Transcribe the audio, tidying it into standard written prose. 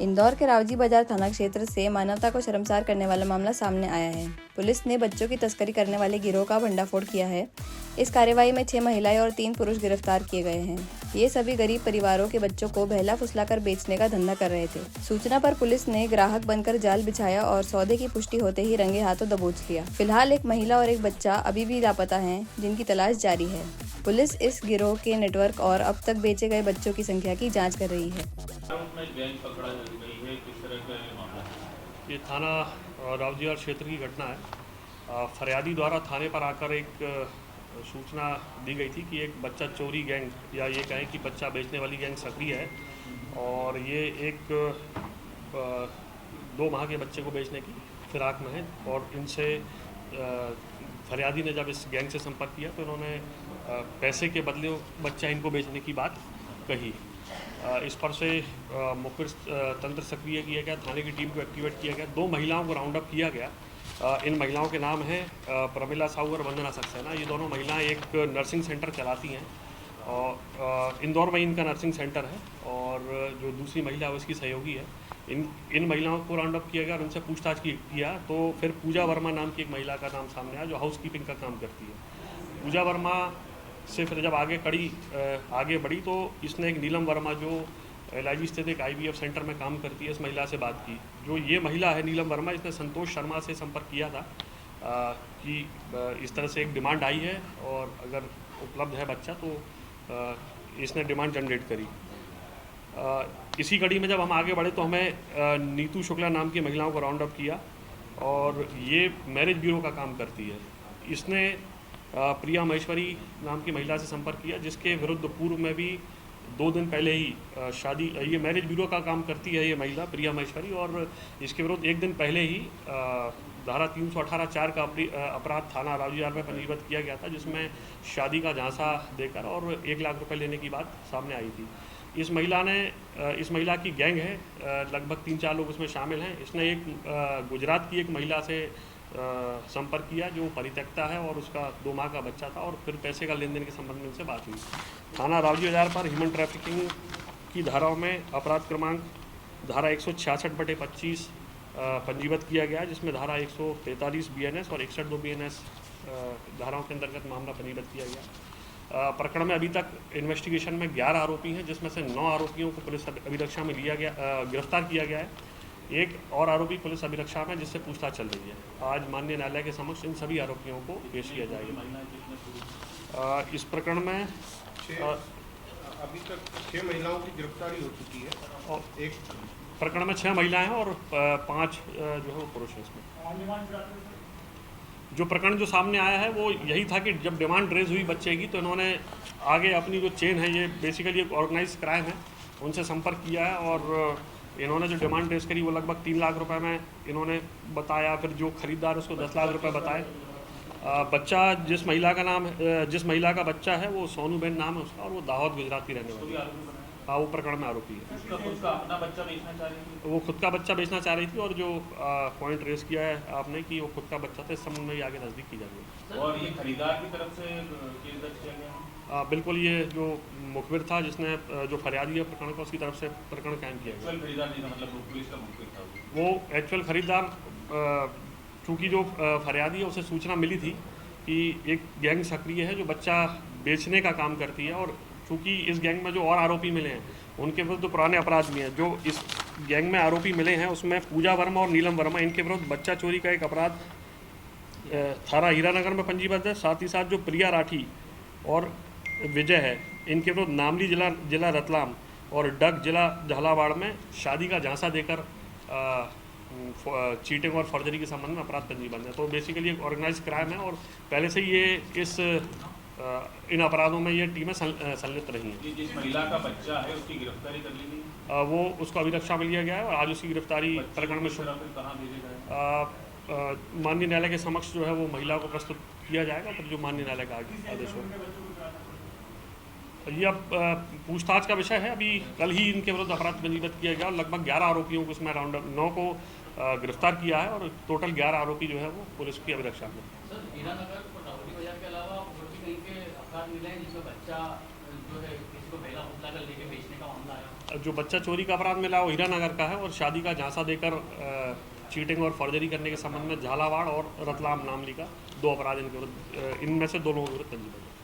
इंदौर के रावजी बाजार थाना क्षेत्र से मानवता को शर्मसार करने वाला मामला सामने आया है। पुलिस ने बच्चों की तस्करी करने वाले गिरोह का भंडाफोड़ किया है। इस कार्रवाई में 6 महिलाएं और 3 पुरुष गिरफ्तार किए गए हैं। ये सभी गरीब परिवारों के बच्चों को बहला फुसलाकर बेचने का धंधा कर रहे थे। सूचना पर पुलिस ने ग्राहक बनकर जाल बिछाया और सौदे की पुष्टि होते ही रंगे हाथों दबोच लिया। फिलहाल एक महिला और एक बच्चा अभी भी लापता हैं, जिनकी तलाश जारी है। पुलिस इस गिरोह के नेटवर्क और अब तक बेचे गए बच्चों की संख्या की जाँच कर रही है। ये थाना रावजीबाजार क्षेत्र की घटना है। फरियादी द्वारा थाने पर आकर एक सूचना दी गई थी कि एक बच्चा चोरी गैंग या ये कहें कि बच्चा बेचने वाली गैंग सक्रिय है और ये एक 2 माह के बच्चे को बेचने की फिराक में है। और इनसे फरियादी ने जब इस गैंग से संपर्क किया तो इन्होंने पैसे के बदले बच्चा इनको बेचने की बात कही। इस पर से मुखबिर तंत्र सक्रिय किया गया, थाने की टीम को एक्टिवेट किया गया, 2 महिलाओं को राउंड अप किया गया। इन महिलाओं के नाम हैं प्रमिला साहू और वंदना सक्सेना। ये दोनों महिलाएं एक नर्सिंग सेंटर चलाती हैं और इंदौर में इनका नर्सिंग सेंटर है और जो दूसरी महिला है उसकी सहयोगी है। इन महिलाओं को राउंड अप किया गया और उनसे पूछताछ किया तो फिर पूजा वर्मा नाम की एक महिला का नाम सामने आया जो हाउस कीपिंग का काम करती है। पूजा वर्मा से फिर जब आगे बढ़ी तो इसने एक नीलम वर्मा जो LIV स्थित एक IVF सेंटर में काम करती है, इस महिला से बात की। जो ये महिला है नीलम वर्मा, इसने संतोष शर्मा से संपर्क किया था कि इस तरह से एक डिमांड आई है और अगर उपलब्ध है बच्चा तो इसने डिमांड जनरेट करी। इसी कड़ी में जब हम आगे बढ़े तो हमें नीतू शुक्ला नाम की महिलाओं को राउंड अप किया और ये मैरिज ब्यूरो का काम करती है। इसने प्रिया महेश्वरी नाम की महिला से संपर्क किया जिसके विरुद्ध पूर्व में भी 2 दिन पहले ही शादी, ये मैरिज ब्यूरो का काम करती है ये महिला प्रिया महेश्वरी, और इसके विरुद्ध 1 दिन पहले ही धारा 318(4) का अपराध थाना रावजीबाजार में पंजीबद्ध किया गया था, जिसमें शादी का झांसा देकर और 1 लाख रुपए लेने की बात सामने आई थी। इस महिला की गैंग है, लगभग 3-4 लोग उसमें शामिल हैं। इसने एक गुजरात की एक महिला से संपर्क किया जो परित्यक्ता है और उसका 2 माह का बच्चा था और फिर पैसे का लेन देन के संबंध में उनसे बात हुई। थाना रावजीबाजार पर ह्यूमन ट्रैफिकिंग की धाराओं में अपराध क्रमांक धारा 166/25 पंजीबद्ध किया गया, जिसमें धारा 143 BNS और 61(2) BNS धाराओं के अंतर्गत मामला पंजीबद्ध किया गया। प्रकरण में अभी तक इन्वेस्टिगेशन में 11 आरोपी हैं, जिसमें से 9 आरोपियों को पुलिस अभिरक्षा में गिरफ्तार किया गया है। एक और आरोपी पुलिस अभिरक्षा में जिससे पूछताछ चल रही है। आज माननीय न्यायालय के समक्ष इन सभी आरोपियों को पेश किया जाएगा। इस प्रकरण में अभी तक 6 महिलाओं की गिरफ्तारी हो चुकी है और एक प्रकरण में 6 महिलाएं हैं और 5 जो है वो पुरुष हैं। इसमें जो प्रकरण जो सामने आया है वो यही था कि जब डिमांड रेज हुई बच्चे की तो इन्होंने आगे अपनी जो चेन है, ये बेसिकली एक ऑर्गेनाइज क्राइम है, उनसे संपर्क किया है और इन्होंने जो डिमांड रेज करी वो लगभग 3 लाख रुपए में इन्होंने बताया। फिर जो खरीदार उसको 10 लाख रुपए बताए। बच्चा जिस महिला का बच्चा है वो सोनू बेन नाम है उसका और वो दाहोद गुजरात की रहने वाली है। हाँ, वो प्रकरण में आरोपी है। अपना बच्चा बेचना चाह रही थी, वो खुद का बच्चा बेचना चाह रही थी और जो पॉइंट रेज किया है आपने कि वो खुद का बच्चा था, इस संबंध में आगे नज़दीक की जाएगी। और ये खरीदार की तरफ से केस दर्ज किया गया। बिल्कुल, ये जो मुखबिर था जिसने जो फरियादी है प्रकरण का, उसकी तरफ से प्रकरण कायम किया गया। खरीदार नहीं था, मतलब पुलिस का मुखबिर था वो एक्चुअल खरीदार, चूँकि जो फरियादी है उसे सूचना मिली थी कि एक गैंग सक्रिय है जो बच्चा बेचने का काम करती है और चूँकि इस गैंग में जो और आरोपी मिले हैं उनके विरुद्ध तो पुराने अपराध भी हैं। जो इस गैंग में आरोपी मिले हैं उसमें पूजा वर्मा और नीलम वर्मा, इनके विरुद्ध बच्चा चोरी का एक अपराध थाना हीरानगर में पंजीबद्ध है। साथ ही साथ जो प्रिया राठी और विजय है, इनके विरुद्ध नामली जिला रतलाम और डग जिला झालावाड़ में शादी का झांसा देकर चीटिंग और फर्जरी के संबंध में अपराध पंजीबद्ध है। तो बेसिकली एक ऑर्गेनाइज क्राइम है और पहले से ये इन अपराधों में ये टीमें संलिप्त रही हैं। जिस महिला का बच्चा है उसकी गिरफ्तारी कर ली गई, वो उसको अभिरक्षा में लिया गया है और आज उसकी गिरफ्तारी प्रकरण में कहाँ भेजे गए? माननीय न्यायालय के समक्ष जो है वो महिला को प्रस्तुत किया जाएगा, फिर जो माननीय न्यायालय का आदेश होगा। ये अब पूछताछ का विषय है। अभी कल ही इनके विरुद्ध अपराध पंजीबद्ध किया गया और लगभग 11 आरोपियों को इसमें राउंड 9 को गिरफ्तार किया है और टोटल 11 आरोपी जो है वो पुलिस की अभिरक्षा में। जो बच्चा चोरी का अपराध मिला वो हीरानगर का है और शादी का झांसा देकर चीटिंग और फर्जरी करने के संबंध में झालावाड़ और रतलाम नामली का 2 अपराध इनके विरुद्ध, इनमें से 2 लोगों के विरुद्ध पंजीबद्ध है।